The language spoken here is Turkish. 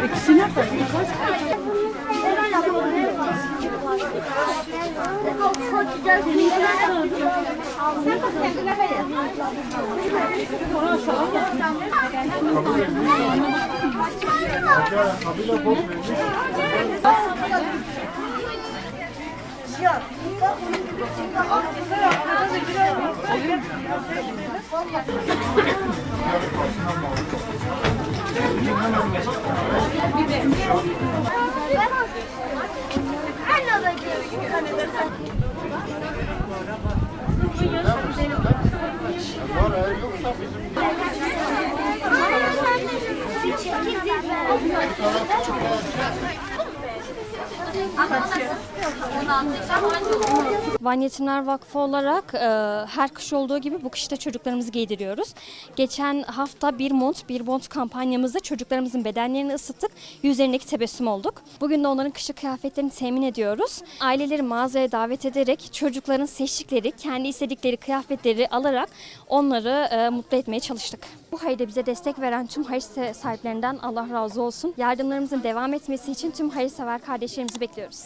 İkisine bak. Van Yetimler Vakfı olarak her kış olduğu gibi bu kışta çocuklarımızı giydiriyoruz. Geçen hafta bir mont kampanyamızda çocuklarımızın bedenlerini ısıttık, yüzlerindeki tebessüm olduk. Bugün de onların kışlık kıyafetlerini temin ediyoruz. Aileleri mağazaya davet ederek çocukların seçtikleri, kendi istedikleri kıyafetleri alarak onları mutlu etmeye çalıştık. Bu hayırda bize destek veren tüm hayır sahiplerinden Allah razı olsun. Yardımlarımızın devam etmesi için tüm hayırsever kardeşlerimizi bekliyoruz.